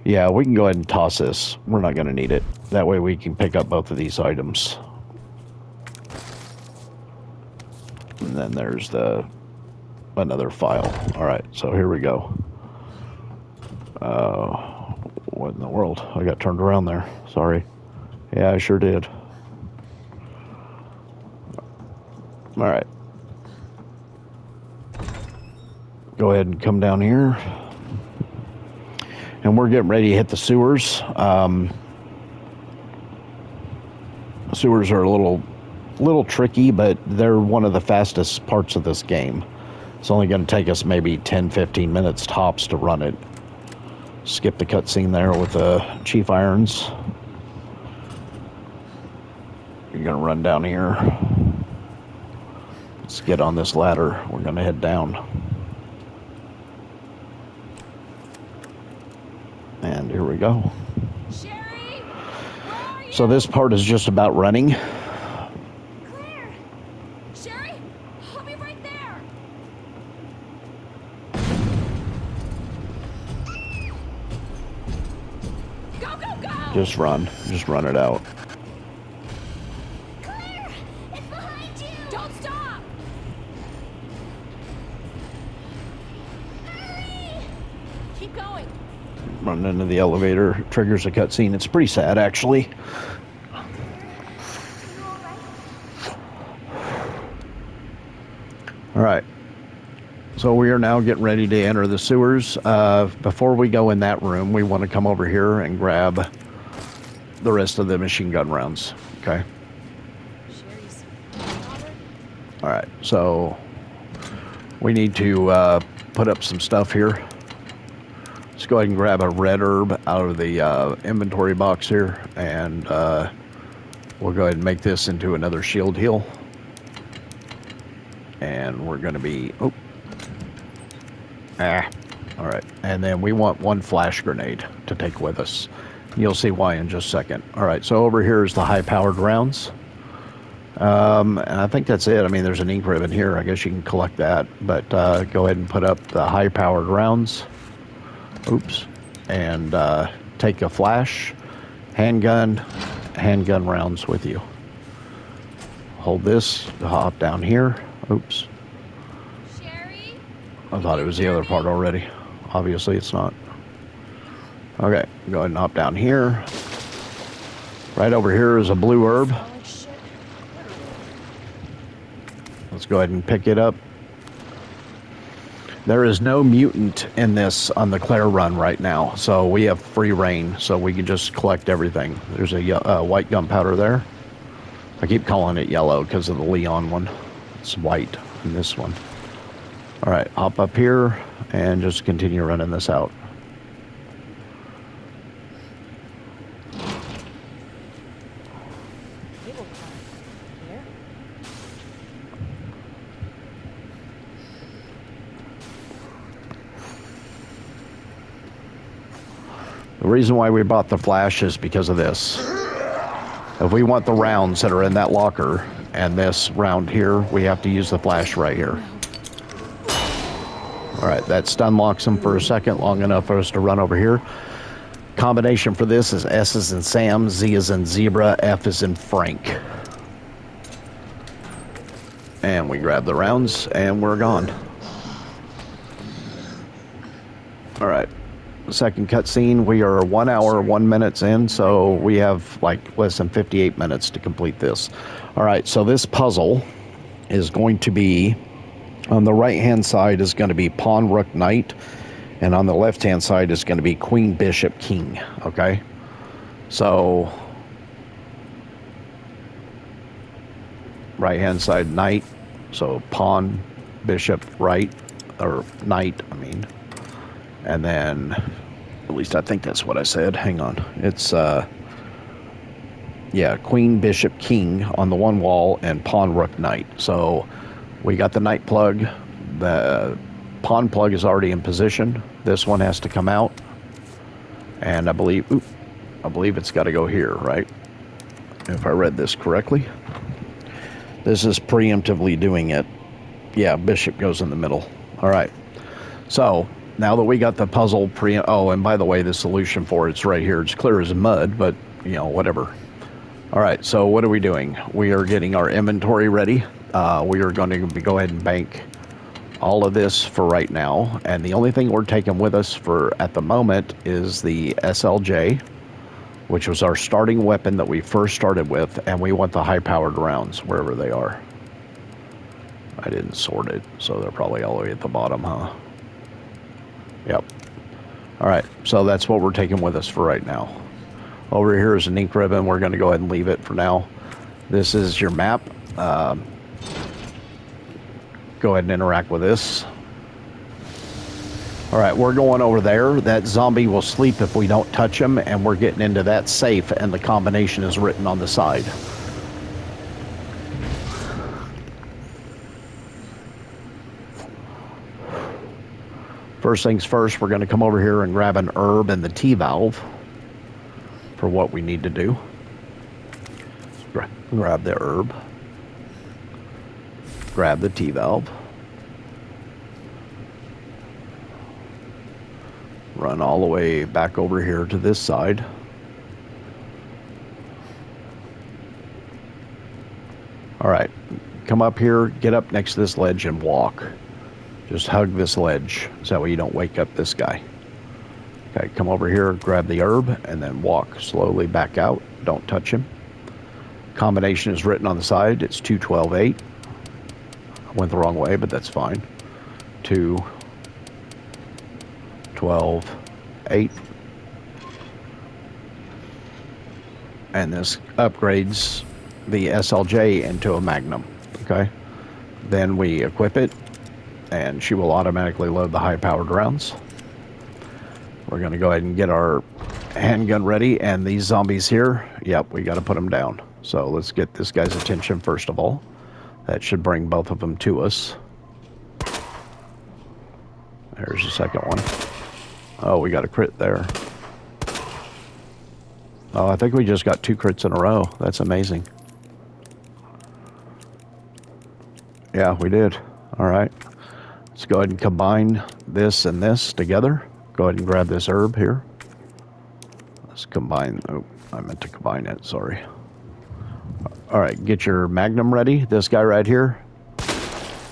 Yeah, we can go ahead and toss this. We're not going to need it. That way we can pick up both of these items. And then there's another file. All right, so here we go. What in the world? I got turned around there. Sorry. Yeah, I sure did. All right. Go ahead and come down here. And we're getting ready to hit the sewers. Sewers are a little tricky, but they're one of the fastest parts of this game. It's only going to take us maybe 10-15 minutes tops to run it. Skip the cutscene there with the chief irons. You're going to run down here. Let's get on this ladder. We're going to head down. And here we go. Sherry, where are you? So this part is just about running. Claire! Sherry, I'll be right there. Go, go, go! Just run it out. Claire, it's behind you. Don't stop. Hurry! Keep going. Run into the elevator, triggers a cutscene. It's pretty sad, actually. All right. So we are now getting ready to enter the sewers. Before we go in that room, we want to come over here and grab the rest of the machine gun rounds. Okay. Sherry's All right. So we need to put up some stuff here. Let's go ahead and grab a red herb out of the inventory box here, and we'll go ahead and make this into another shield heal. And we're going to be... Oh. All right. And then we want one flash grenade to take with us. You'll see why in just a second. All right. So over here is the high-powered rounds. And I think that's it. I mean, there's an ink ribbon here. I guess you can collect that. But go ahead and put up the high-powered rounds. Oops. And take a flash, handgun rounds with you. Hold this to hop down here. Oops. Sherry? I thought it was the other part already. Obviously it's not. Okay, go ahead and hop down here. Right over here is a blue herb. Holy shit. Let's go ahead and pick it up. There is no mutant in this on the Claire run right now, so we have free reign, so we can just collect everything. There's a white gunpowder there. I keep calling it yellow because of the Leon one. It's white in this one. All right, hop up here and just continue running this out. Cable car. Here? The reason why we bought the flash is because of this. If we want the rounds that are in that locker and this round here, we have to use the flash right here. All right, that stun locks them for a second, long enough for us to run over here. Combination for this is S is in Sam, Z is in Zebra, F is in Frank. And we grab the rounds and we're gone. All right. Second cutscene. We are 1 hour, 1 minute in, so we have like less than 58 minutes to complete this. All right, so this puzzle is going to be, on the right-hand side is going to be Pawn, Rook, Knight, and on the left-hand side is going to be Queen, Bishop, King, okay? So, right-hand side, Knight, so Pawn, Bishop, right, or Knight, I mean. And then, at least I think that's what I said. Hang on. It's, yeah, Queen, Bishop, King on the one wall and Pawn, Rook, Knight. So we got the Knight plug. The Pawn plug is already in position. This one has to come out. And I believe it's got to go here, right? If I read this correctly. This is preemptively doing it. Yeah, Bishop goes in the middle. All right. So Now that we got the puzzle oh, and by the way, the solution for it's right here. It's clear as mud, but, you know, whatever. All right, so what are we doing? We are getting our inventory ready. We are going to go ahead and bank all of this for right now. And the only thing we're taking with us for at the moment is the SLJ, which was our starting weapon that we first started with. And we want the high-powered rounds, wherever they are. I didn't sort it, so they're probably all the way at the bottom, huh? Yep. All right, so that's what we're taking with us for right now. Over here is an ink ribbon. We're going to go ahead and leave it for now. This is your map. Go ahead and interact with this. All right, we're going over there. That zombie will sleep if we don't touch him, and we're getting into that safe, and the combination is written on the side. First things first, we're going to come over here and grab an herb and the T-valve for what we need to do. Grab the herb. Grab the T-valve. Run all the way back over here to this side. All right, come up here, get up next to this ledge and walk. Just hug this ledge so that way you don't wake up this guy. Okay, come over here, grab the herb, and then walk slowly back out. Don't touch him. Combination is written on the side. It's 2, 12, 8. I went the wrong way, but that's fine. 2, 12, 8. And this upgrades the SLJ into a Magnum. Okay? Then we equip it, and she will automatically load the high-powered rounds. We're going to go ahead and get our handgun ready, and these zombies here, yep, we got to put them down. So let's get this guy's attention first of all. That should bring both of them to us. There's the second one. Oh, we got a crit there. Oh, I think we just got 2 crits in a row. That's amazing. Yeah, we did. All right. Let's go ahead and combine this and this together. Go ahead and grab this herb here. Let's combine. Oh, I meant to combine it. Sorry. All right, get your Magnum ready. This guy right here.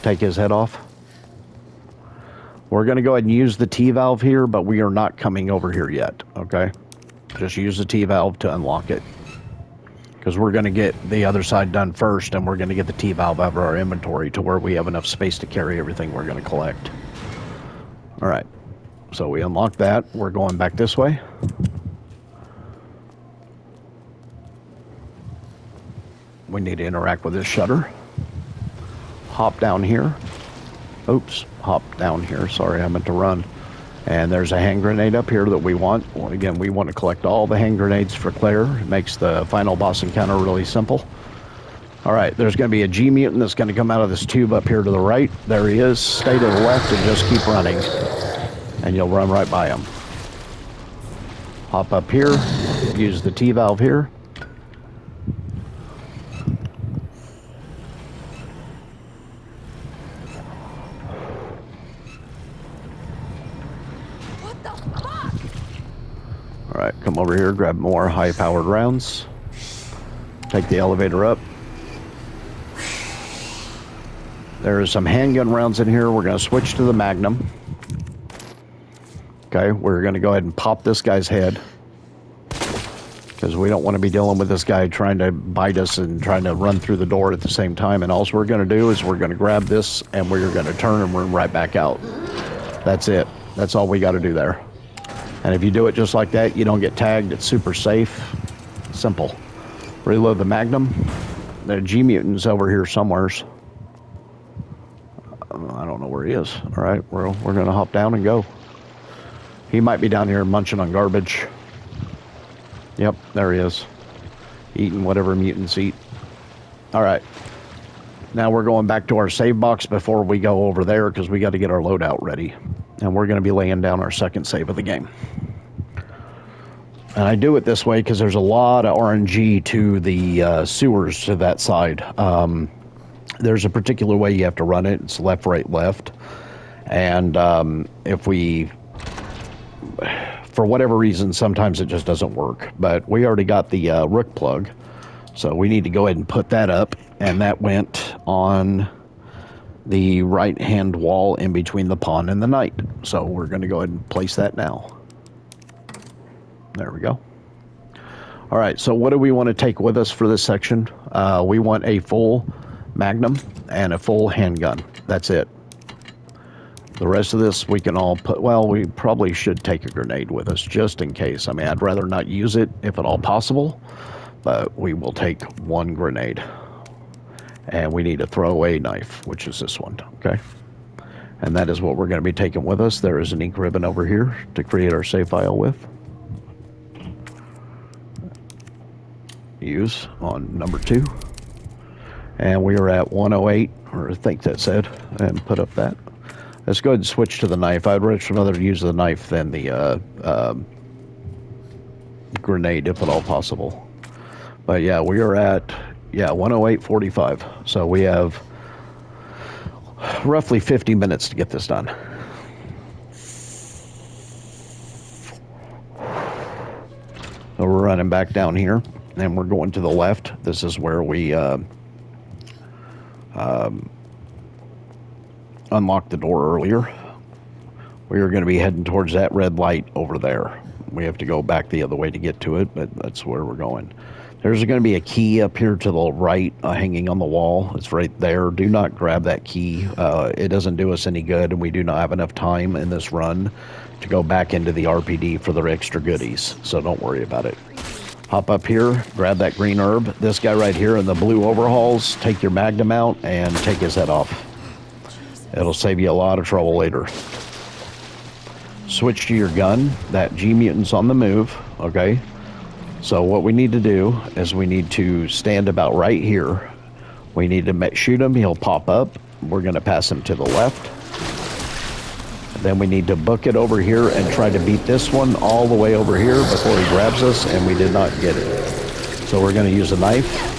Take his head off. We're going to go ahead and use the T-valve here, but we are not coming over here yet, okay? Just use the T-valve to unlock it. Because we're going to get the other side done first, and we're going to get the T-valve out of our inventory to where we have enough space to carry everything we're going to collect. All right, so we unlock that. We're going back this way. We need to interact with this shutter. Hop down here. Oops, hop down here. Sorry, I meant to run. And there's a hand grenade up here that we want. Well, again, we want to collect all the hand grenades for Claire. It makes the final boss encounter really simple. All right, there's going to be a G mutant that's going to come out of this tube up here to the right. There he is. Stay to the left and just keep running. And you'll run right by him. Hop up here. Use the T-valve here. Alright, come over here, grab more high-powered rounds. Take the elevator up. There are some handgun rounds in here. We're going to switch to the Magnum. Okay, we're going to go ahead and pop this guy's head. Because we don't want to be dealing with this guy trying to bite us and trying to run through the door at the same time. And all we're going to do is we're going to grab this and we're going to turn and run right back out. That's it. That's all we got to do there. And if you do it just like that, you don't get tagged. It's super safe. Simple. Reload the Magnum. The G mutant's over here somewheres. I don't know where he is. All right, we're going to hop down and go. He might be down here munching on garbage. Yep, there he is. Eating whatever mutants eat. All right. Now we're going back to our save box before we go over there because we got to get our loadout ready. And we're going to be laying down our second save of the game. And I do it this way because there's a lot of RNG to the sewers to that side. There's a particular way you have to run it. It's left, right, left. And if we, for whatever reason, sometimes it just doesn't work. But we already got the rook plug, so we need to go ahead and put that up. And that went on the right-hand wall in between the pawn and the knight. So we're going to go ahead and place that now. There we go. All right, so what do we want to take with us for this section? We want a full magnum and a full handgun. That's it. The rest of this we can all put, well, we probably should take a grenade with us just in case. I mean, I'd rather not use it if at all possible, but we will take one grenade. And we need a throwaway knife, which is this one, okay? And that is what we're going to be taking with us. There is an ink ribbon over here to create our save file with. Use on number 2. And we are at 108, or I think that said, and put up that. Let's go ahead and switch to the knife. I'd rather use the knife than the grenade, if at all possible. But yeah, we are at 108.45. So we have roughly 50 minutes to get this done. So we're running back down here, and we're going to the left. This is where we unlocked the door earlier. We are going to be heading towards that red light over there. We have to go back the other way to get to it, but that's where we're going. There's going to be a key up here to the right, hanging on the wall. It's right there. Do not grab that key. It doesn't do us any good, and we do not have enough time in this run to go back into the RPD for the extra goodies, so don't worry about it. Hop up here, grab that green herb. This guy right here in the blue overalls, take your magnum out and take his head off. It'll save you a lot of trouble later. Switch to your gun. That G mutant's on the move, okay? So what we need to do is we need to stand about right here. We need to shoot him. He'll pop up. We're going to pass him to the left. Then we need to book it over here and try to beat this one all the way over here before he grabs us, and we did not get it. So we're going to use a knife.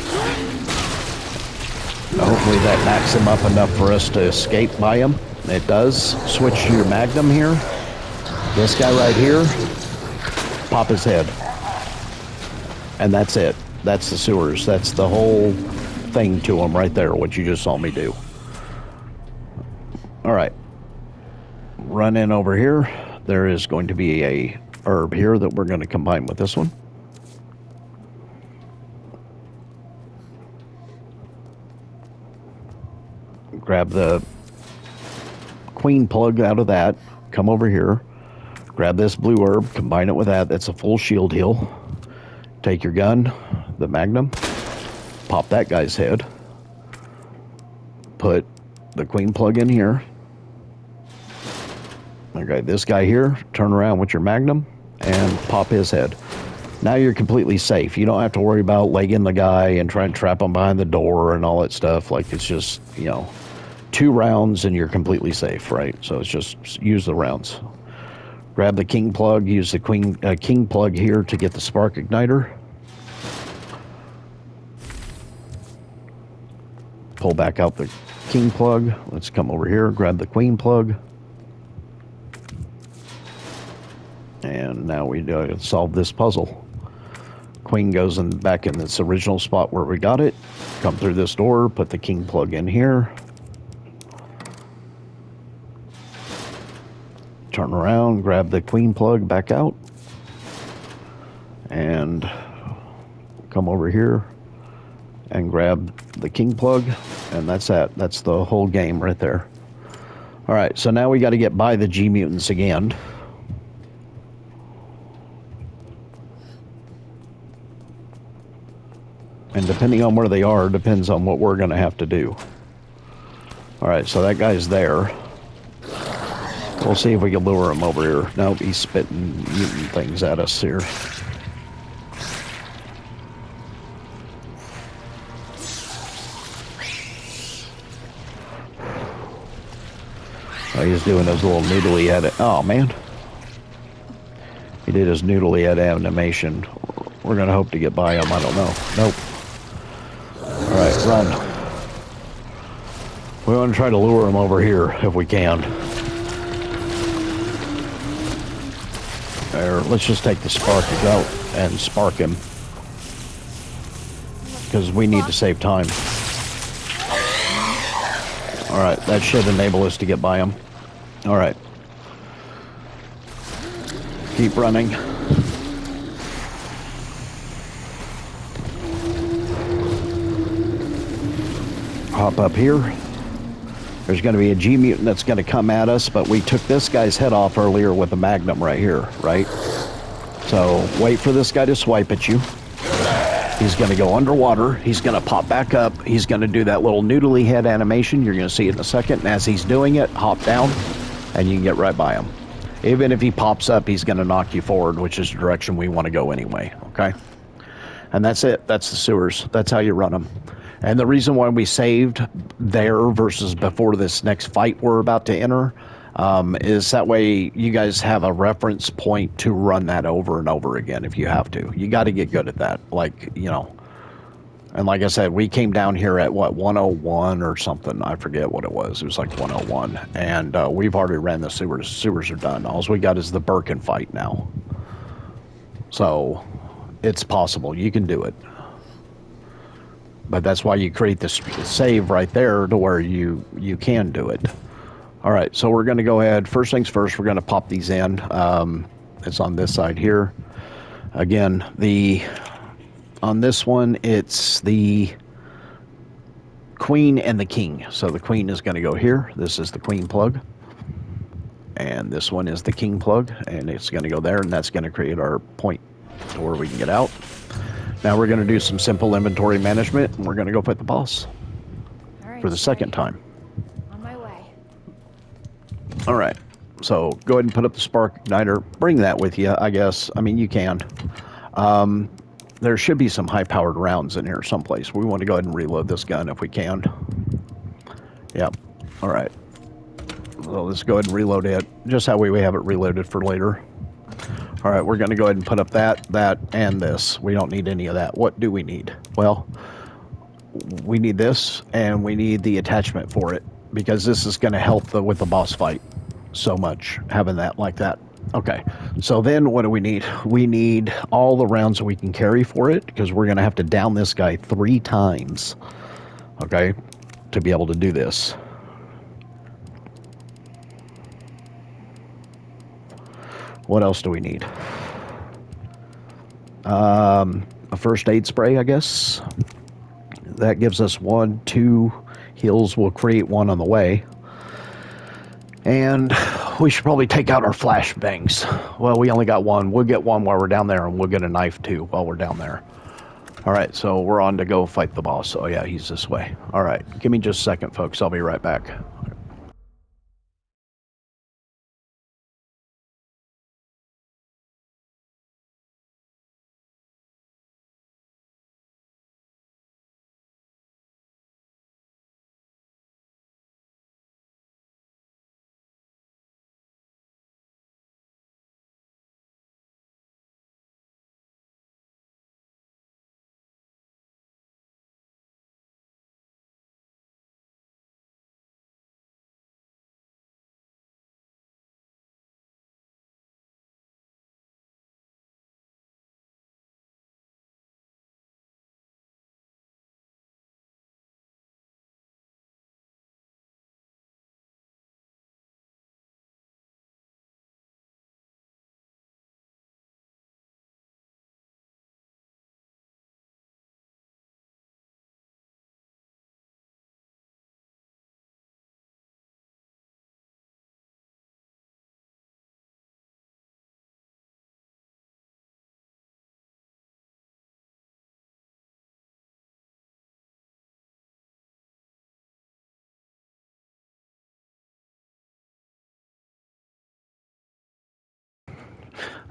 Hopefully that knocks him up enough for us to escape by him. It does. Switch to your magnum here. This guy right here, pop his head. And that's it. That's the sewers. That's the whole thing to him right there, what you just saw me do. All right. Run in over here. There is going to be a herb here that we're going to combine with this one. Grab the queen plug out of that. Come over here. Grab this blue herb. Combine it with that. That's a full shield heal. Take your gun, the magnum. Pop that guy's head. Put the queen plug in here. Okay, this guy here, turn around with your magnum and pop his head. Now you're completely safe. You don't have to worry about legging the guy and trying to trap him behind the door and all that stuff. Like, it's just, 2 rounds and you're completely safe, right? So it's just use the rounds. Grab the king plug, use the king plug here to get the spark igniter. Pull back out the king plug. Let's come over here, grab the queen plug. And now we solve this puzzle. Queen goes back in its original spot where we got it. Come through this door, put the king plug in here. Turn around, grab the queen plug back out. And come over here and grab the king plug. And that's that. That's the whole game right there. All right, so now we got to get by the G mutants again. And depending on where they are, depends on what we're going to have to do. All right, so that guy's there. We'll see if we can lure him over here. Nope, he's spitting mutant things at us here. Oh, he's doing his little noodly head. Oh, man. He did his noodly head animation. We're going to hope to get by him. I don't know. Nope. All right, run. We want to try to lure him over here if we can. Or let's just take the spark out and spark him. Because we need to save time. Alright, that should enable us to get by him. Alright. Keep running. Hop up here. There's going to be a G mutant that's going to come at us, but we took this guy's head off earlier with a magnum right here, right? So wait for this guy to swipe at you. He's going to go underwater. He's going to pop back up. He's going to do that little noodly head animation. You're going to see it in a second. And as he's doing it, hop down, and you can get right by him. Even if he pops up, he's going to knock you forward, which is the direction we want to go anyway, okay? And that's it. That's the sewers. That's how you run them. And the reason why we saved there versus before this next fight we're about to enter is that way you guys have a reference point to run that over and over again if you have to. You got to get good at that. Like, you know, and like I said, we came down here at, what, 101 or something. I forget what it was. It was like 101. And we've already ran the sewers. Sewers are done. All we got is the Birkin fight now. So it's possible. You can do it. But that's why you create this save right there to where you can do it. All right, so we're going to go ahead. First things first, we're going to pop these in. It's on this side here. Again, on this one, it's the queen and the king. So the queen is going to go here. This is the queen plug. And this one is the king plug. And it's going to go there, and that's going to create our point to where we can get out. Now we're going to do some simple inventory management, and we're going to go fight the boss for the second time. On my way. All right, so go ahead and put up the spark igniter. Bring that with you, I guess. I mean, you can. There should be some high-powered rounds in here someplace. We want to go ahead and reload this gun if we can. Yep. All right. So let's go ahead and reload it. Just how we have it reloaded for later. All right, we're going to go ahead and put up that, and this. We don't need any of that. What do we need? Well, we need this, and we need the attachment for it, because this is going to help with the boss fight so much, having that like that. Okay, so then what do we need? We need all the rounds that we can carry for it, because we're going to have to down this guy 3 times, okay, to be able to do this. What else do we need? A first aid spray, I guess. That gives us 1, 2 heals. We'll create 1 on the way. And we should probably take out our flashbangs. Well, we only got 1. We'll get 1 while we're down there, and we'll get a knife too while we're down there. All right, so we're on to go fight the boss. Oh yeah, he's this way. All right, give me just a second, folks. I'll be right back.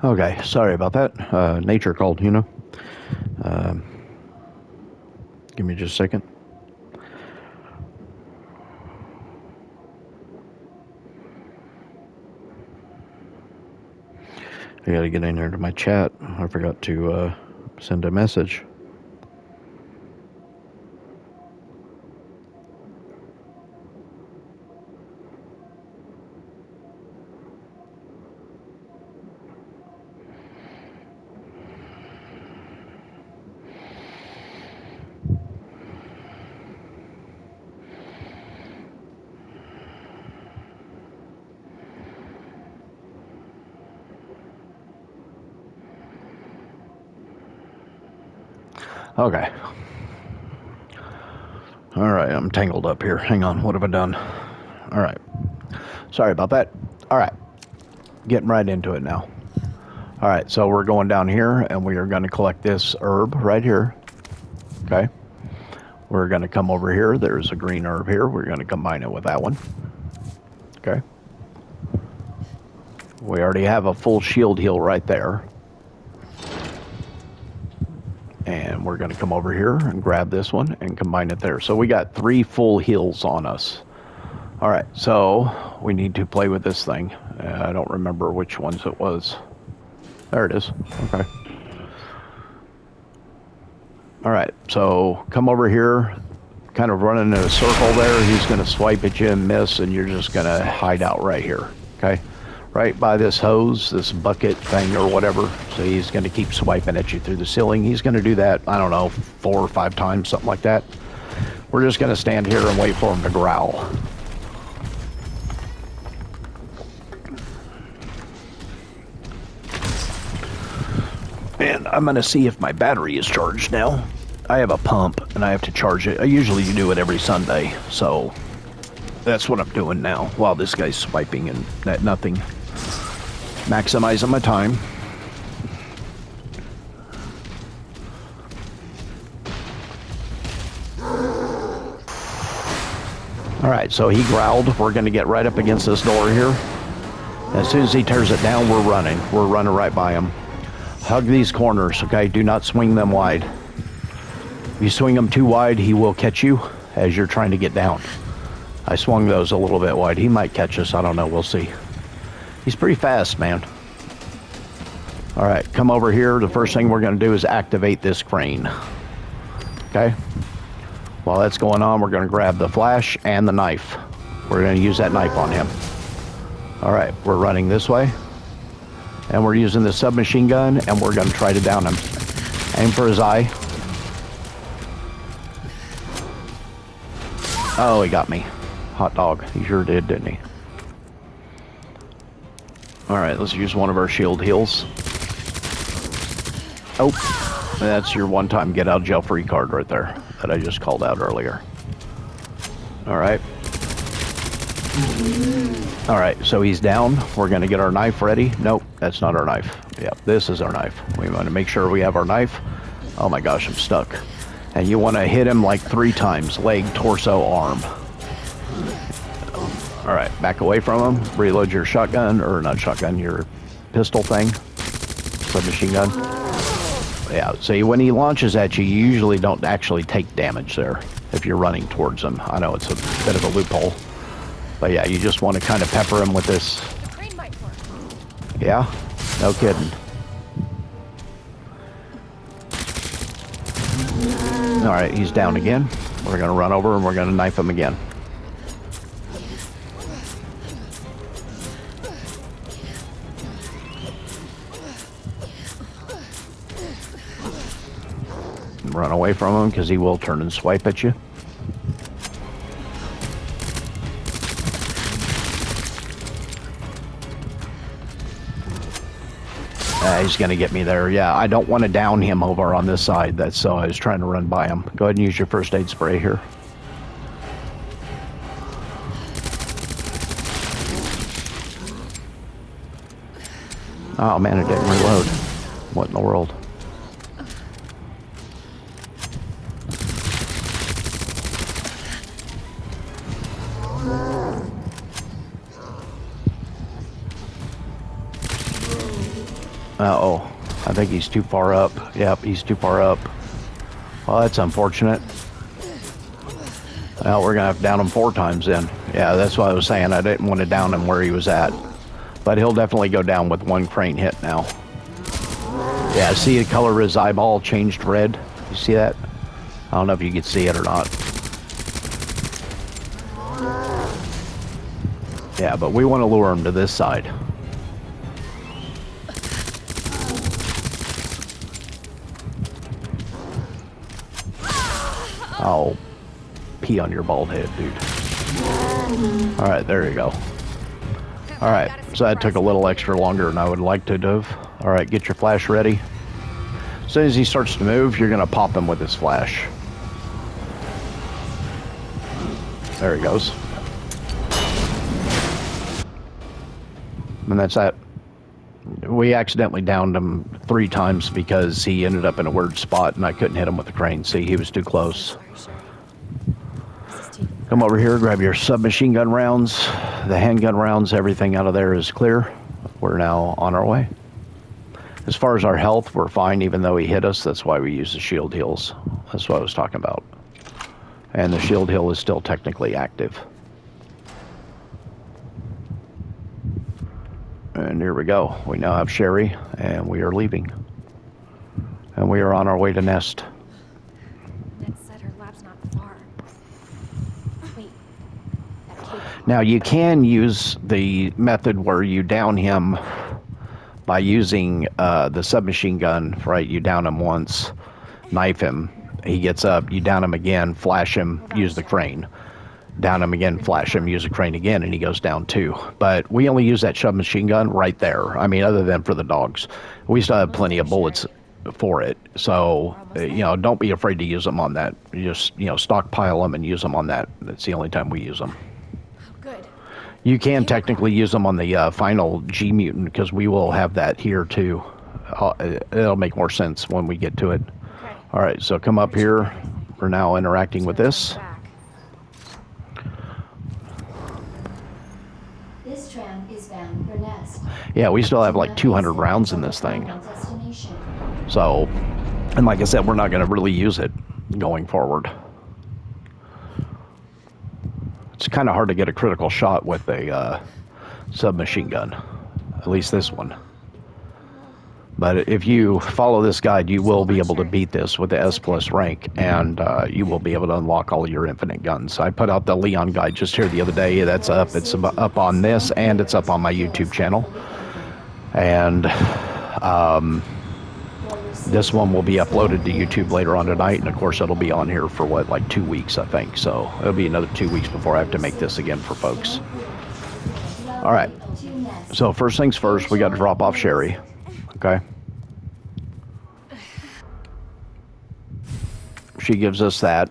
Okay, sorry about that. Nature called, you know. Give me just a second. I gotta get in here to my chat. I forgot to send a message. Okay. All right, I'm tangled up here. Hang on, what have I done? All right. Sorry about that. All right. Getting right into it now. All right, so we're going down here, and we are going to collect this herb right here. Okay. We're going to come over here. There's a green herb here. We're going to combine it with that one. Okay. We already have a full shield heal right there. And we're going to come over here and grab this one and combine it there. So we got 3 full heals on us. All right, so we need to play with this thing. I don't remember which ones it was. There it is. Okay. All right, so come over here, kind of running in a circle there. He's going to swipe at you and miss, and you're just going to hide out right here. Okay. Right by this hose, this bucket thing or whatever. So he's going to keep swiping at you through the ceiling. He's going to do that, I don't know, 4 or 5 times, something like that. We're just going to stand here and wait for him to growl. And I'm going to see if my battery is charged now. I have a pump, and I have to charge it. I usually do it every Sunday, so that's what I'm doing now while this guy's swiping and that nothing. Maximizing my time. Alright, so he growled. We're going to get right up against this door here. As soon as he tears it down, we're running. We're running right by him. Hug these corners, okay? Do not swing them wide. If you swing them too wide, he will catch you as you're trying to get down. I swung those a little bit wide. He might catch us. I don't know. We'll see. He's pretty fast, man. All right, come over here. The first thing we're going to do is activate this crane. Okay? While that's going on, we're going to grab the flash and the knife. We're going to use that knife on him. All right, we're running this way. And we're using the submachine gun, and we're going to try to down him. Aim for his eye. Oh, he got me. Hot dog. He sure did, didn't he? All right, let's use one of our shield heals. Oh, that's your one-time get-out-of-jail-free card right there that I just called out earlier. All right. All right, so he's down. We're going to get our knife ready. Nope, that's not our knife. Yep, this is our knife. We want to make sure we have our knife. Oh my gosh, I'm stuck. And you want to hit him like 3 times. Leg, torso, arm. All right, back away from him. Reload your shotgun, or not shotgun, your pistol thing. Submachine gun. Yeah, see, when he launches at you, you usually don't actually take damage there if you're running towards him. I know it's a bit of a loophole. But yeah, you just want to kind of pepper him with this. The crane might work. Yeah? No kidding. Alright, he's down again. We're going to run over and we're going to knife him again. Run away from him because he will turn and swipe at you. He's going to get me there. Yeah, I don't want to down him over on this side. That's so I was trying to run by him. Go ahead and use your first aid spray here. Oh man, it didn't reload. What in the world? Uh-oh. I think he's too far up. Yep, he's too far up. Well, that's unfortunate. Well, we're going to have to down him 4 times then. Yeah, that's what I was saying. I didn't want to down him where he was at. But he'll definitely go down with 1 crane hit now. Yeah, see the color of his eyeball changed red? You see that? I don't know if you can see it or not. Yeah, but we want to lure him to this side. I'll pee on your bald head, dude. Alright, there you go. Alright, so that took a little extra longer than I would like to have. Alright, get your flash ready. As soon as he starts to move, you're going to pop him with his flash. There he goes. And that's that. We accidentally downed him 3 times because he ended up in a weird spot and I couldn't hit him with the crane. See, he was too close. Come over here, grab your submachine gun rounds, the handgun rounds, everything out of there is clear. We're now on our way. As far as our health, we're fine even though he hit us. That's why we use the shield heals. That's what I was talking about. And the shield heal is still technically active. And here we go. We now have Sherry, and we are leaving. And we are on our way to Nest. Ned said her lab's not far. Wait. That cable. Now, you can use the method where you down him by using the submachine gun, right? You down him once, knife him, he gets up, you down him again, flash him, use the crane. Down him again, flash him, use a crane again, and he goes down too. But we only use that submachine gun right there. I mean, other than for the dogs. We still have plenty of bullets for it. So, you know, don't be afraid to use them on that. You just, you know, stockpile them and use them on that. That's the only time we use them. Good. You can technically use them on the final G mutant because we will have that here too. It'll make more sense when we get to it. Okay. All right, so come up here. We're now interacting with this. This tram is bound for Nest. Yeah, we still have like 200 rounds in this thing. So, and like I said, we're not going to really use it going forward. It's kind of hard to get a critical shot with a submachine gun, at least this one. But if you follow this guide, you will be able to beat this with the S+ rank, and you will be able to unlock all your infinite guns. I put out the Leon guide just here the other day. That's up. It's up on this, and it's up on my YouTube channel. And this one will be uploaded to YouTube later on tonight, and of course it'll be on here for what, like 2 weeks, I think. So it'll be another 2 weeks before I have to make this again for folks. All right. So first things first, we got to drop off Sherry. Okay. She gives us that.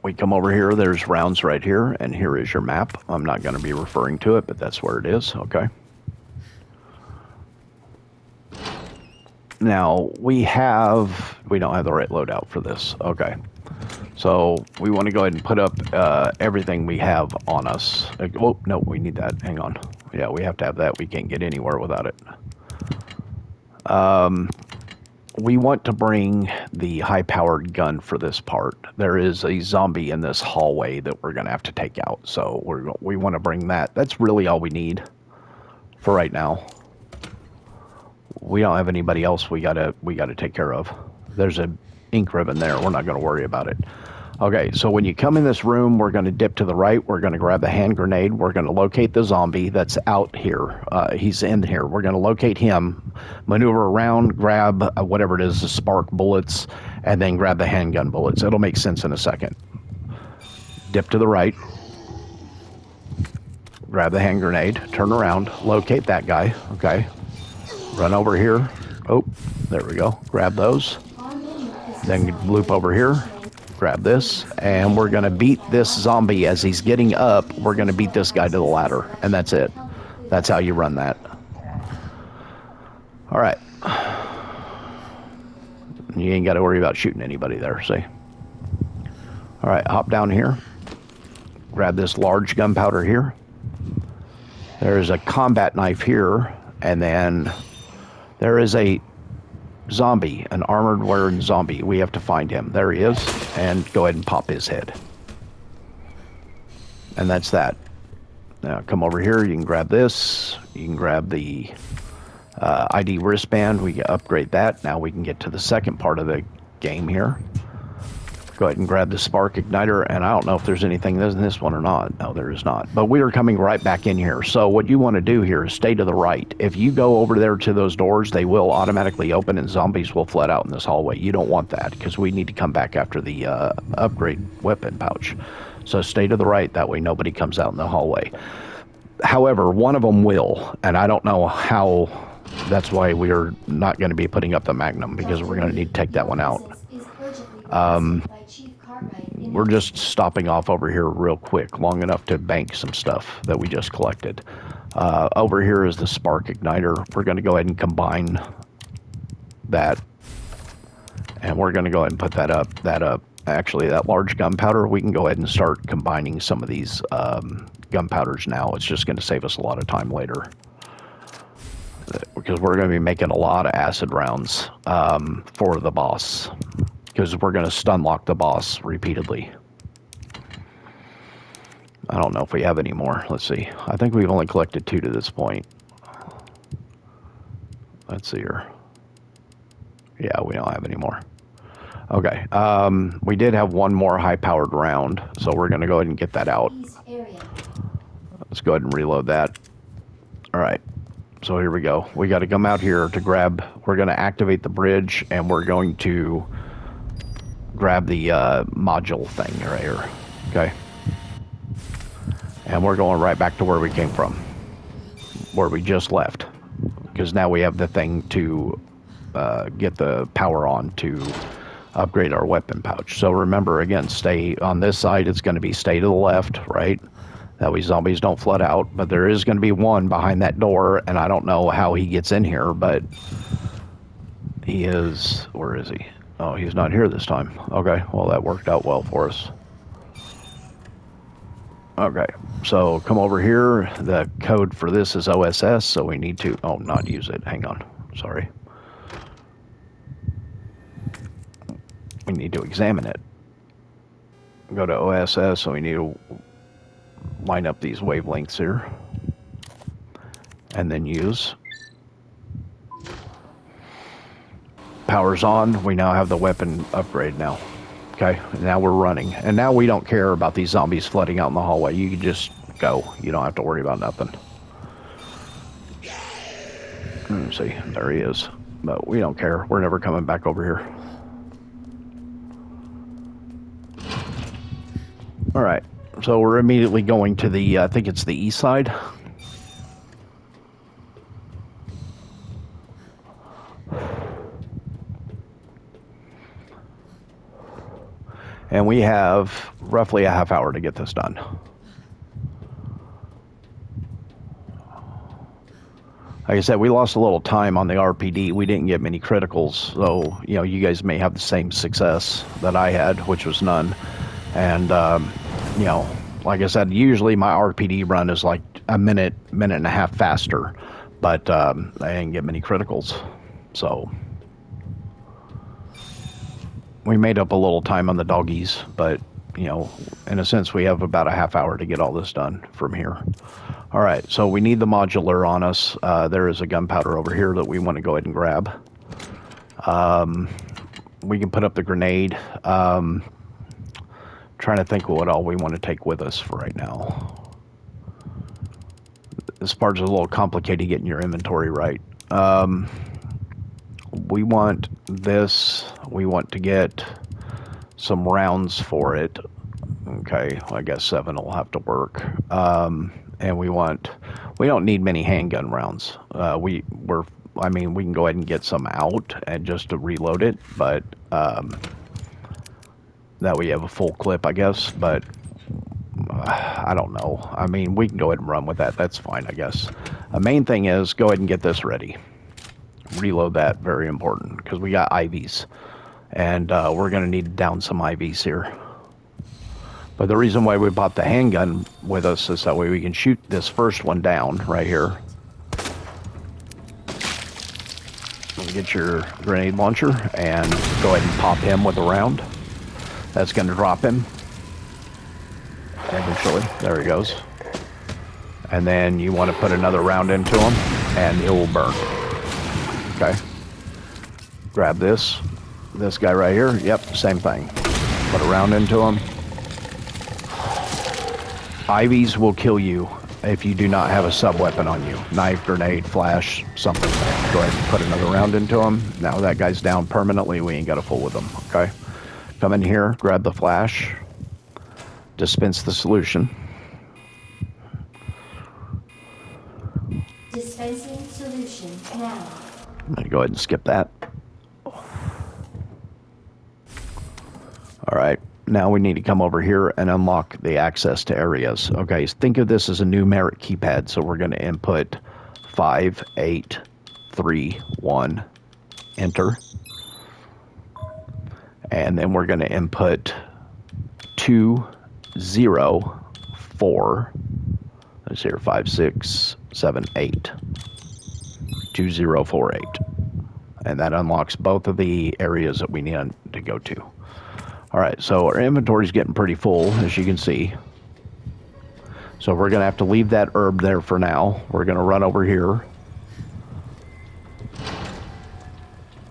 We come over here, there's rounds right here, and here is your map. I'm not going to be referring to it, but that's where it is, okay? Now, we don't have the right loadout for this, okay. So, we want to go ahead and put up everything we have on us. Oh, no, we need that, hang on. Yeah, we have to have that, we can't get anywhere without it. We want to bring the high-powered gun for this part. There is a zombie in this hallway that we're going to have to take out, so we want to bring that. That's really all we need for right now. We don't have anybody else we gotta take care of. There's a ink ribbon there. We're not going to worry about it. Okay, so when you come in this room, we're going to dip to the right. We're going to grab the hand grenade. We're going to locate the zombie that's out here. He's in here. We're going to locate him, maneuver around, grab whatever it is, the spark bullets, and then grab the handgun bullets. It'll make sense in a second. Dip to the right. Grab the hand grenade. Turn around. Locate that guy. Okay. Run over here. Oh, there we go. Grab those. Then loop over here. Grab this, and we're going to beat this zombie as he's getting up. We're going to beat this guy to the ladder, and that's it. That's how you run that. All right. You ain't got to worry about shooting anybody there, see? All right, hop down here. Grab this large gunpowder here. There's a combat knife here, and then there is a zombie, an armored wearing zombie. We have to find him. There he is, and go ahead and pop his head. And that's that. Now come over here. You can grab this. You can grab the ID wristband. We can upgrade that. Now we can get to the second part of the game here. Go ahead and grab the spark igniter, and I don't know if there's anything in this one or not. No, there is not. But we are coming right back in here. So what you want to do here is stay to the right. If you go over there to those doors, they will automatically open and zombies will flood out in this hallway. You don't want that because we need to come back after the upgrade weapon pouch. So stay to the right. That way nobody comes out in the hallway. However, one of them will, and I don't know how That's why we're not going to be putting up the Magnum, because we're going to need to take that one out. Is urgently requested by Chief Cartwright in We're just Mexico. stopping off over here real quick, long enough to bank some stuff that we just collected. Over here is the spark igniter. We're going to go ahead and combine that, and we're going to go ahead and put that up. Actually, that large gunpowder, we can go ahead and start combining some of these gunpowders now. It's just going to save us a lot of time later, because we're going to be making a lot of acid rounds for the boss, because we're going to stun lock the boss repeatedly. I don't know if we have any more. Let's see. I think we've only collected 2 to this point. Let's see here. Yeah, we don't have any more. Okay. We did have 1 more high-powered round, so we're going to go ahead and get that out. East area. Let's go ahead and reload that. All right. So here we go. We got to come out here to grab. We're going to activate the bridge, and we're going to grab the module thing right here. Okay. And we're going right back to where we came from, where we just left, because now we have the thing to get the power on to upgrade our weapon pouch. So remember, again, stay on this side. It's going to be stay to the left, right? That way zombies don't flood out. But there is going to be one behind that door, and I don't know how he gets in here, but he is... Where is he? Oh, he's not here this time. Okay, well, that worked out well for us. Okay, so come over here. The code for this is OSS, so we need to... Oh, not use it. Hang on. Sorry. We need to examine it. Go to OSS, so we need to line up these wavelengths here. And then use. Power's on. We now have the weapon upgrade now. Okay, now we're running. And now we don't care about these zombies flooding out in the hallway. You can just go. You don't have to worry about nothing. Let me see. There he is. But we don't care. We're never coming back over here. All right. So we're immediately going to the, I think it's the east side. And we have roughly a half hour to get this done. Like I said, we lost a little time on the RPD. We didn't get many criticals, so, you know, you guys may have the same success that I had, which was none. And, you know, like I said, usually my RPD run is like a minute and a half faster, but I didn't get many criticals, so... We made up a little time on the doggies, but, you know, in a sense, we have about a half hour to get all this done from here. All right, so we need the modular on us. There is a gunpowder over here that we want to go ahead and grab. We can put up the grenade. Trying to think what all we want to take with us for right now. This part's a little complicated getting your inventory right. We want this. We want to get some rounds for it. Okay, well, I guess 7 will have to work. And we don't need many handgun rounds. I mean, we can go ahead and get some out and just to reload it, but that way you have a full clip, I guess. But I don't know. I mean, we can go ahead and run with that. That's fine, I guess. The main thing is go ahead and get this ready. Reload that, very important, because we got IVs, and we're going to need to down some IVs here. But the reason why we bought the handgun with us is that way we can shoot this first one down right here. Get your grenade launcher and go ahead and pop him with a round. That's going to drop him eventually. There he goes. And then you want to put another round into him, and it will burn. Okay. Grab this guy right here. Yep, same thing. Put a round into him. IVs will kill you if you do not have a sub-weapon on you. Knife, grenade, flash, something. Go ahead and put another round into him. Now that guy's down permanently. We ain't got to fool with him, okay? Come in here, grab the flash. Dispense the solution. Dispensing solution. solution now. I'm going to go ahead and skip that. All right, now we need to come over here and unlock the access to areas. Okay, so think of this as a numeric keypad. So we're going to input 5, 8, 3, 1, enter. And then we're going to input 2, 0, 4. Let's see here, 5, 6, 7, 8. 2, 0, 4, 8. And that unlocks both of the areas that we need to go to. All right, so our inventory is getting pretty full, as you can see. So we're going to have to leave that herb there for now. We're going to run over here.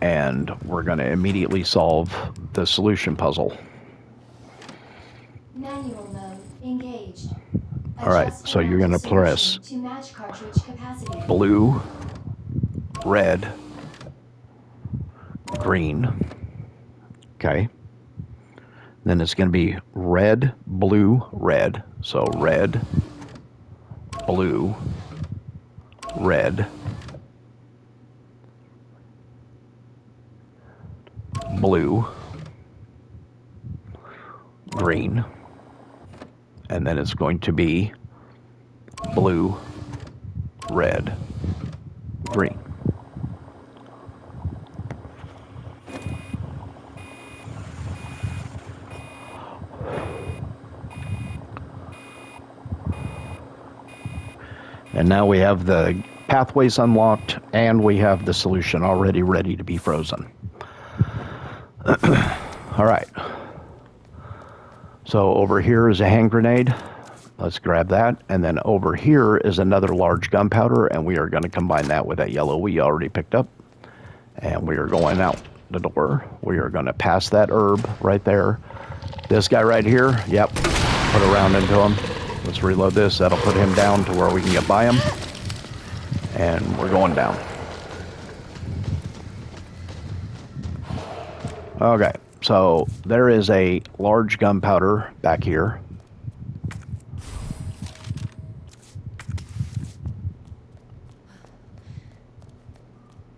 And we're going to immediately solve the solution puzzle. Manual mode engaged. All right, Adjust so you're amount going of to press solution to match cartridge capacity. blue, red, green. Okay. Then it's going to be red, blue, red. So red, blue, red, blue, green. And then it's going to be blue, red, green. And now we have the pathways unlocked, and we have the solution already ready to be frozen. All right. So over here is a hand grenade. Let's grab that. And then over here is another large gunpowder, and we are going to combine that with that yellow we already picked up. And we are going out the door. We are going to pass that herb right there. This guy right here, yep, put a round into him. Let's reload this. That'll put him down to where we can get by him. And we're going down. Okay, so there is a large gunpowder back here.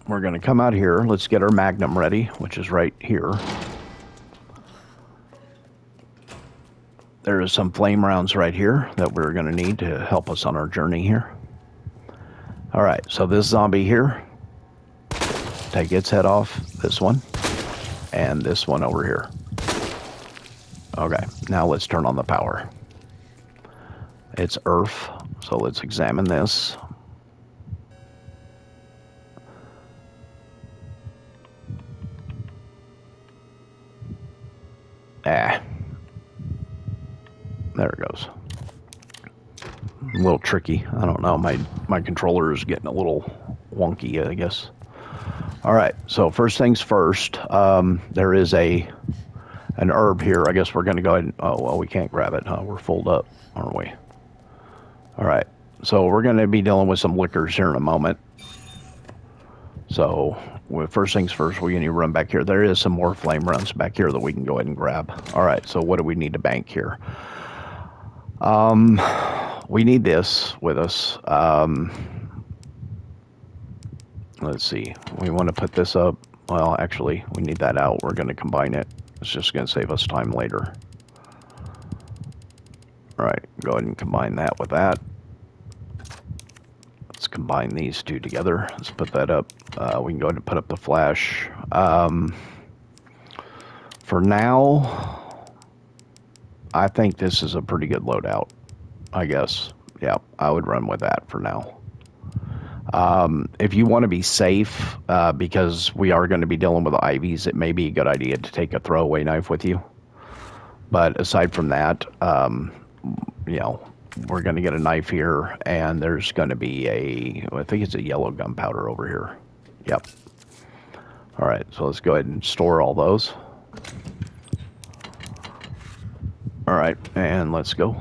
We're going to come out here. Let's get our magnum ready, which is right here. There is some flame rounds right here that we're going to need to help us on our journey here. All right, so this zombie here, take its head off, this one, and this one over here. Okay, now let's turn on the power. It's earth, so let's examine this. There it goes. A little tricky. I don't know. My controller is getting a little wonky, I guess. All right. So first things first. There is an herb here. I guess we're going to go ahead and... Oh, well, we can't grab it, huh? We're full up, aren't we? All right. So we're going to be dealing with some liquors here in a moment. So first things first, we need to run back here. There is some more flame runs back here that we can go ahead and grab. All right. So what do we need to bank here? We need this with us. Let's see. We want to put this up. Well, actually, we need that out. We're going to combine it. It's just going to save us time later. All right. Go ahead and combine that with that. Let's combine these two together. Let's put that up. We can go ahead and put up the flash. For now... I think this is a pretty good loadout, I guess. Yeah, I would run with that for now. If you want to be safe, because we are going to be dealing with IVs, it may be a good idea to take a throwaway knife with you. But aside from that, you know, we're going to get a knife here, and there's going to be I think it's a yellow gunpowder over here. Yep. All right, so let's go ahead and store all those. All right, and let's go.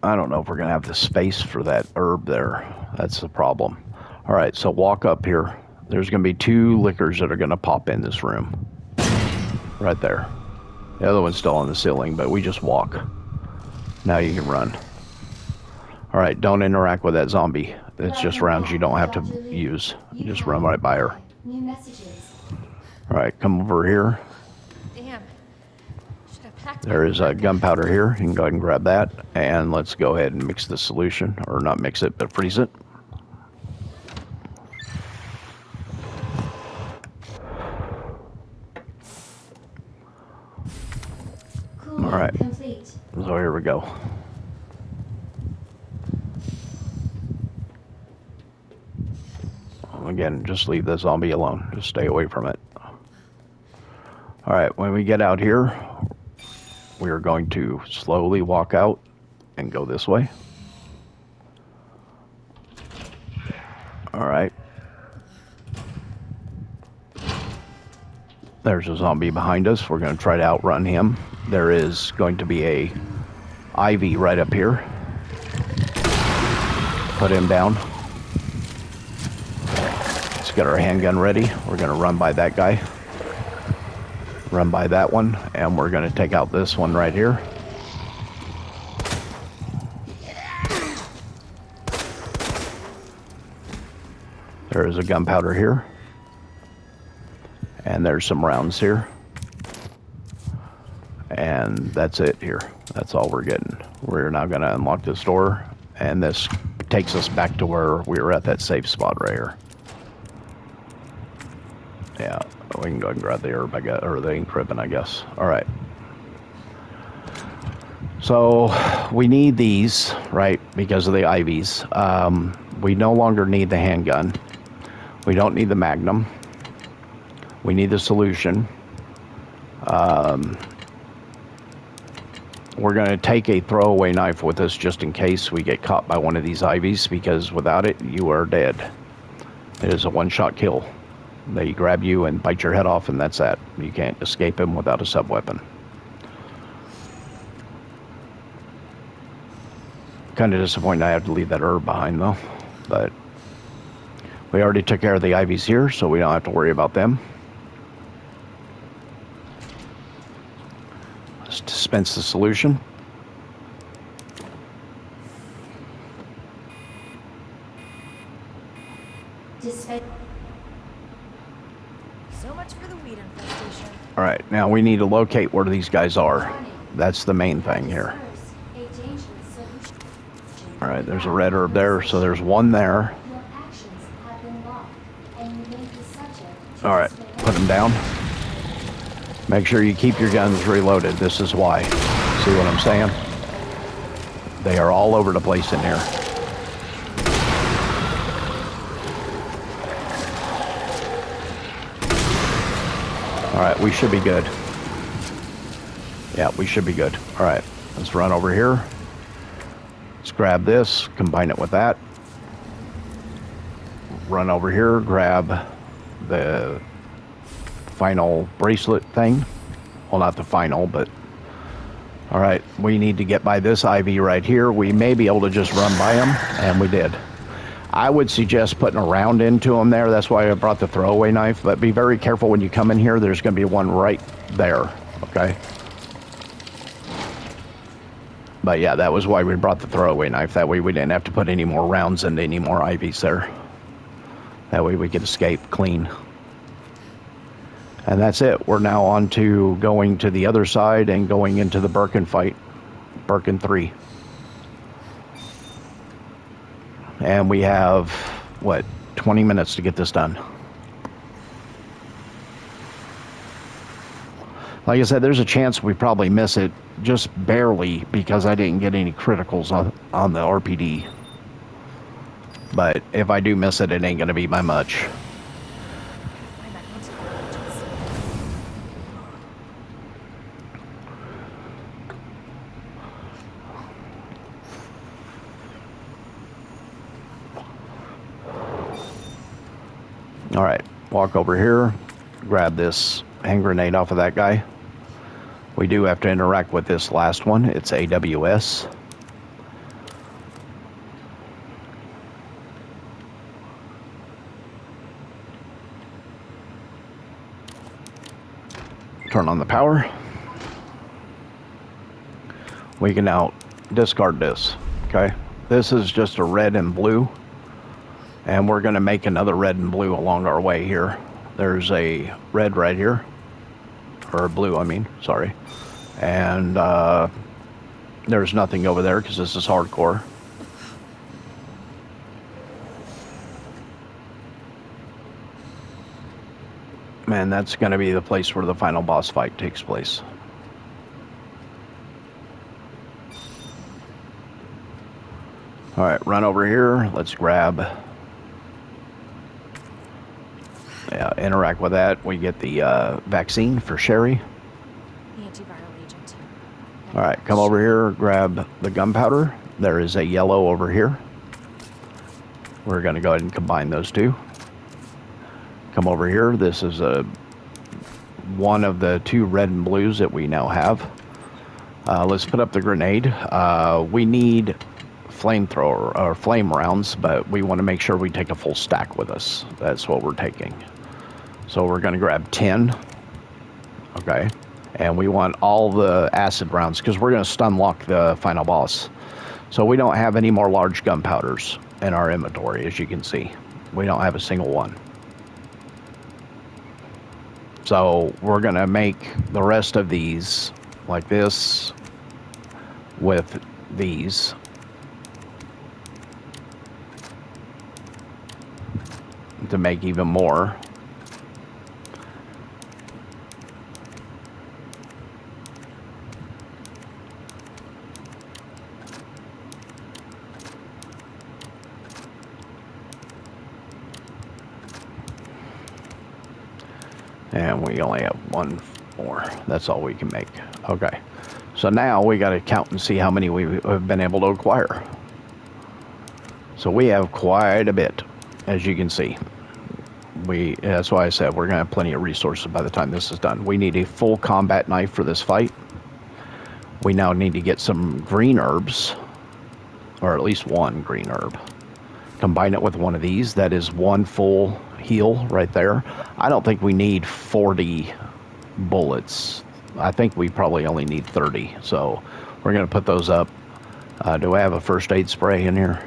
I don't know if we're going to have the space for that herb there. That's the problem. All right, so walk up here. There's going to be 2 liquors that are going to pop in this room. Right there. The other one's still on the ceiling, but we just walk. Now you can run. All right, don't interact with that zombie. It's just rounds you don't have to Dr. Lee, use. you Just have run right by her. new messages. All right, come over here. Damn. Should have packed There my is blood gunpowder here. You can go ahead and grab that. And let's go ahead and mix the solution. Or not mix it, but freeze it. All Cooling right, complete. so here we go. Again, just leave the zombie alone. Just stay away from it. All right, when we get out here, we are going to slowly walk out and go this way. All right. There's a zombie behind us. We're going to try to outrun him. There is going to be a Ivy right up here. Put him down. Let's get our handgun ready. We're going to run by that guy. Run by that one. And we're going to take out this one right here. There is a gunpowder here. And there's some rounds here. And that's it here. That's all we're getting. We're now going to unlock this door. And this takes us back to where we were at that safe spot right here. Yeah, we can go ahead and grab the herb, I guess, or the ink ribbon, I guess. All right. So we need these, right, because of the IVs. We no longer need the handgun. We don't need the Magnum. We need the solution. We're going to take a throwaway knife with us just in case we get caught by one of these IVs, because without it, you are dead. It is a one-shot kill. They grab you and bite your head off, and that's that. You can't escape him without a sub-weapon. Kind of disappointed I have to leave that herb behind, though. But we already took care of the IVs here, so we don't have to worry about them. Let's dispense the solution. Dispense. So much for the weed infestation. All right, now we need to locate where these guys are. That's the main thing here. A dangerous solution. All right, there's a red herb there, so there's one there. Your actions have been locked, and you may be subject to All right, put him down. Make sure you keep your guns reloaded. This is why. See what I'm saying? They are all over the place in here. All right, we should be good. Yeah, we should be good. All right, let's run over here. Let's grab this, combine it with that. Run over here, grab the final bracelet thing. Well, not the final, but... All right, we need to get by this IV right here. We may be able to just run by him, and we did. I would suggest putting a round into him there. That's why I brought the throwaway knife, but be very careful when you come in here. There's going to be one right there, okay? But yeah, that was why we brought the throwaway knife. That way we didn't have to put any more rounds into any more IVs there. That way we could escape clean. And that's it. We're now on to going to the other side and going into the Birkin fight. Birkin 3. And we have, what, 20 minutes to get this done. Like I said, there's a chance we probably miss it, just barely, because I didn't get any criticals on the RPD. But if I do miss it, it ain't going to be by much. Find that antidote. All right, walk over here, grab this hand grenade off of that guy. We do have to interact with this last one. It's AWS. Turn on the power. We can now discard this. Okay, this is just a red and blue, and we're going to make another red and blue along our way here. There's a red right here, or blue, I mean, sorry, and there's nothing over there because this is hardcore. And that's going to be the place where the final boss fight takes place. All right, run over here. Let's grab. Yeah, interact with that. We get the vaccine for Sherry. The antiviral agent. All right, come over here. Grab the gunpowder. There is a yellow over here. We're going to go ahead and combine those two. Come over here. This is one of the two red and blues that we now have. Let's put up the grenade. We need flamethrower or flame rounds, but we want to make sure we take a full stack with us. That's what we're taking. So we're going to grab 10. Okay. And we want all the acid rounds because we're going to stun lock the final boss. So we don't have any more large gunpowders in our inventory, as you can see. We don't have a single one. So we're going to make the rest of these like this with these. To make even more. And we only have one more. That's all we can make. Okay. So now we got to count and see how many we have been able to acquire. So we have quite a bit, as you can see. That's why I said we're going to have plenty of resources by the time this is done. We need a full combat knife for this fight. We now need to get some green herbs, or at least one green herb. Combine it with one of these. That is one full heal right there. I don't think we need 40 bullets. I think we probably only need 30. So we're going to put those up. Do I have a first aid spray in here?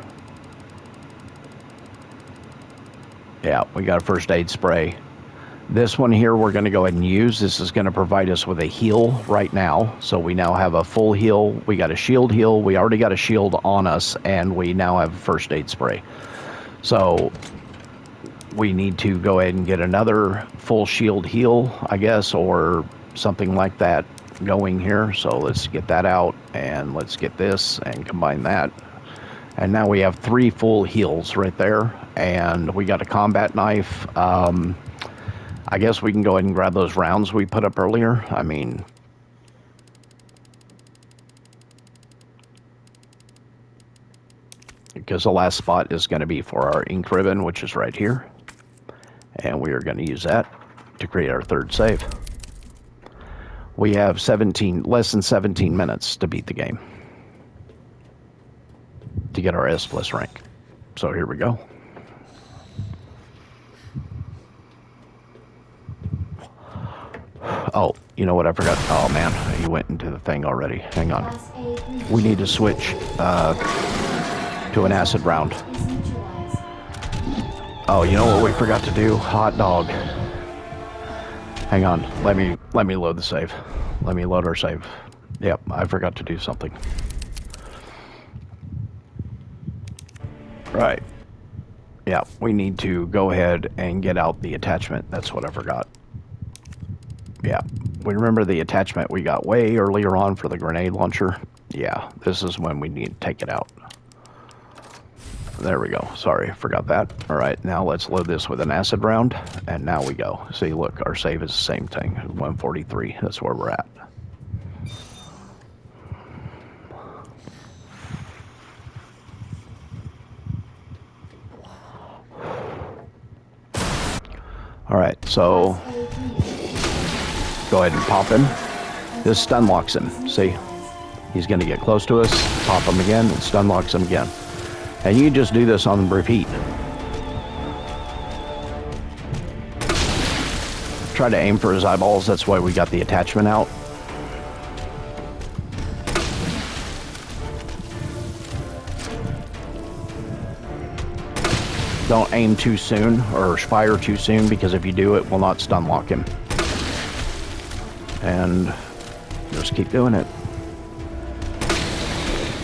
Yeah, we got a first aid spray. This one here we're going to go ahead and use. This is going to provide us with a heal right now. So we now have a full heal. We got a shield heal. We already got a shield on us, and we now have a first aid spray. So we need to go ahead and get another full shield heal, I guess, or something like that going here. So let's get that out, and let's get this and combine that. And now we have 3 full heals right there, and we got a combat knife. I guess we can go ahead and grab those rounds we put up earlier. I mean, because the last spot is going to be for our ink ribbon, which is right here. And we are going to use that to create our third save. We have less than 17 minutes to beat the game, to get our S+ rank. So here we go. Oh, you know what I forgot? Oh man, he went into the thing already. Hang on. We need to switch to an acid round. Oh, you know what we forgot to do? Hot dog. Hang on. Let me load the save. Let me load our save. Yep, I forgot to do something. Right. Yeah, we need to go ahead and get out the attachment. That's what I forgot. Yeah, we remember the attachment we got way earlier on for the grenade launcher. Yeah, this is when we need to take it out. There we go. Sorry, forgot that. All right, now let's load this with an acid round, and now we go. See, look, our save is the same thing, 143. That's where we're at. All right, so go ahead and pop him. This stun locks him. See, he's going to get close to us, pop him again, and stun locks him again. And you just do this on repeat. Try to aim for his eyeballs. That's why we got the attachment out. Don't aim too soon or fire too soon, because if you do, it will not stun lock him. And just keep doing it.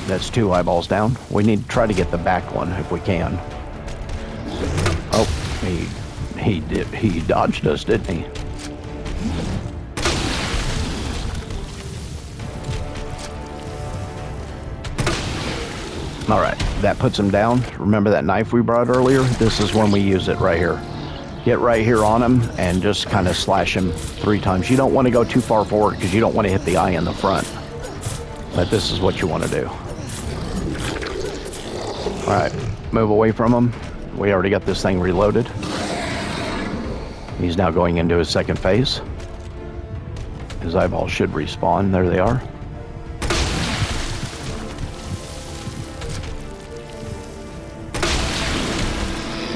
That's 2 eyeballs down. We need to try to get the back one if we can. Oh, he dodged us, didn't he? All right, that puts him down. Remember that knife we brought earlier? This is when we use it right here. Get right here on him and just kind of slash him 3 times. You don't want to go too far forward because you don't want to hit the eye in the front. But this is what you want to do. All right, move away from him. We already got this thing reloaded. He's now going into his second phase. His eyeballs should respawn. There they are.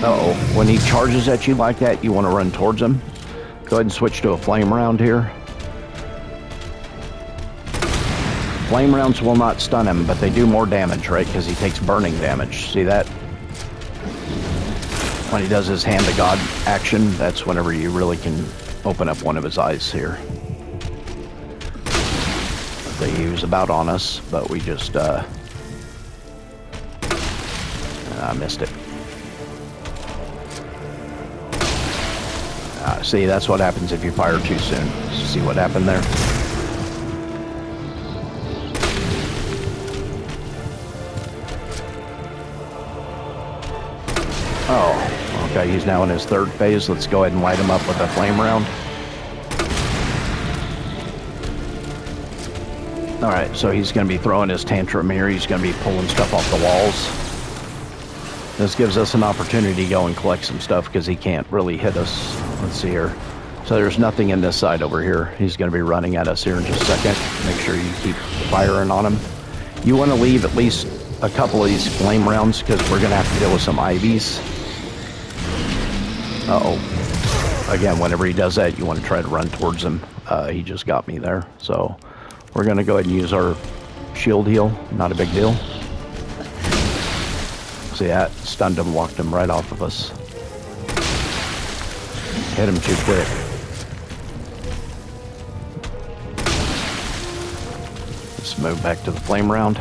Uh-oh. When he charges at you like that, you want to run towards him. Go ahead and switch to a flame round here. Flame rounds will not stun him, but they do more damage, right? Because he takes burning damage. See that? When he does his hand to God action, that's whenever you really can open up one of his eyes here. He was about on us, but we just, I missed it. See, that's what happens if you fire too soon. See what happened there? Oh, okay, he's now in his third phase. Let's go ahead and light him up with a flame round. Alright, so he's going to be throwing his tantrum here. He's going to be pulling stuff off the walls. This gives us an opportunity to go and collect some stuff because he can't really hit us. Let's see here. So there's nothing in this side over here. He's going to be running at us here in just a second. Make sure you keep firing on him. You want to leave at least a couple of these flame rounds because we're going to have to deal with some IVs. Uh-oh. Again, whenever he does that, you want to try to run towards him. He just got me there. So we're going to go ahead and use our shield heal. Not a big deal. See that? Stunned him, walked him right off of us. Hit him too quick. Let's move back to the flame round.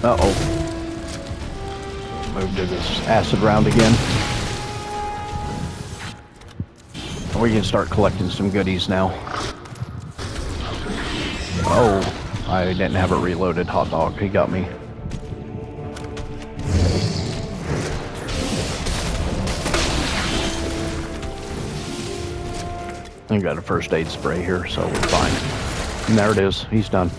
Uh-oh. Move to this acid round again. We can start collecting some goodies now. Oh, I didn't have it reloaded. Hot dog, he got me. I got a first aid spray here, so we're fine. And there it is. He's done.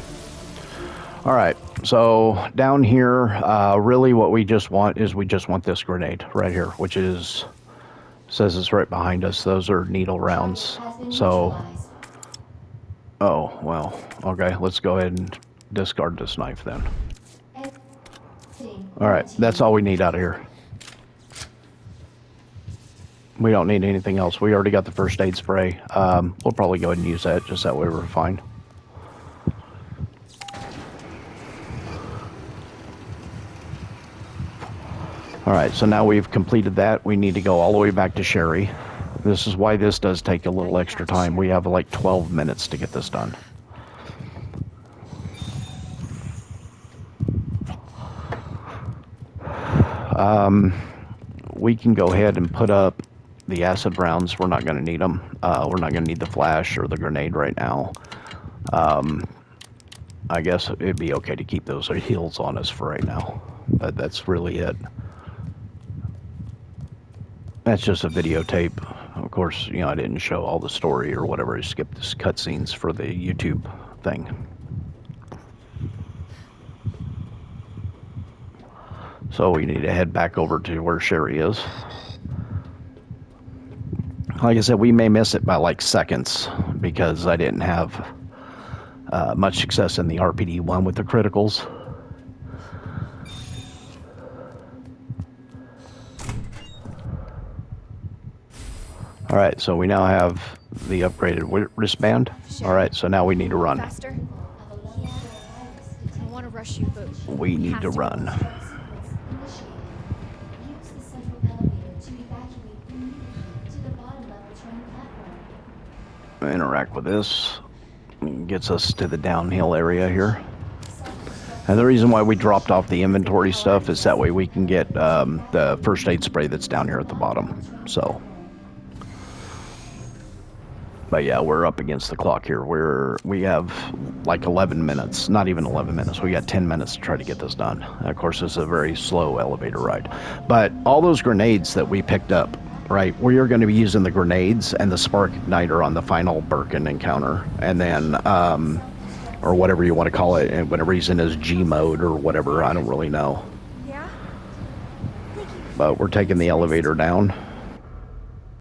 All right. So down here, really what we just want is we just want this grenade right here, which is, says it's right behind us. Those are needle rounds. So, oh, well, okay. Let's go ahead and discard this knife then. All right. That's all we need out of here. We don't need anything else. We already got the first aid spray. We'll probably go ahead and use that, just that way we're fine. Alright, so now we've completed that. We need to go all the way back to Sherry. This is why this does take a little extra time. We have like 12 minutes to get this done. We can go ahead and put up the acid rounds. We're not going to need them. We're not going to need the flash or the grenade right now. I guess it'd be okay to keep those heals on us for right now. That's really it. That's just a videotape. Of course, you know, I didn't show all the story or whatever. I skipped this cutscenes for the YouTube thing. So we need to head back over to where Sherry is. Like I said, we may miss it by like seconds because I didn't have much success in the RPD one with the criticals. All right, so we now have the upgraded wristband. All right, so now we need to run. Faster. I don't want to rush you, but We need to run. interact with this. Gets us to the downhill area here. And the reason why we dropped off the inventory stuff is that way we can get the first aid spray that's down here at the bottom. So, but yeah, we're up against the clock here. We have like 11 minutes, not even 11 minutes. We got 10 minutes to try to get this done. And of course, it's a very slow elevator ride. But all those grenades that we picked up, right, we are going to be using the grenades and the spark igniter on the final Birkin encounter. And then, or whatever you want to call it, and whatever reason is G mode or whatever, I don't really know. Yeah? Thank you. But we're taking the elevator down.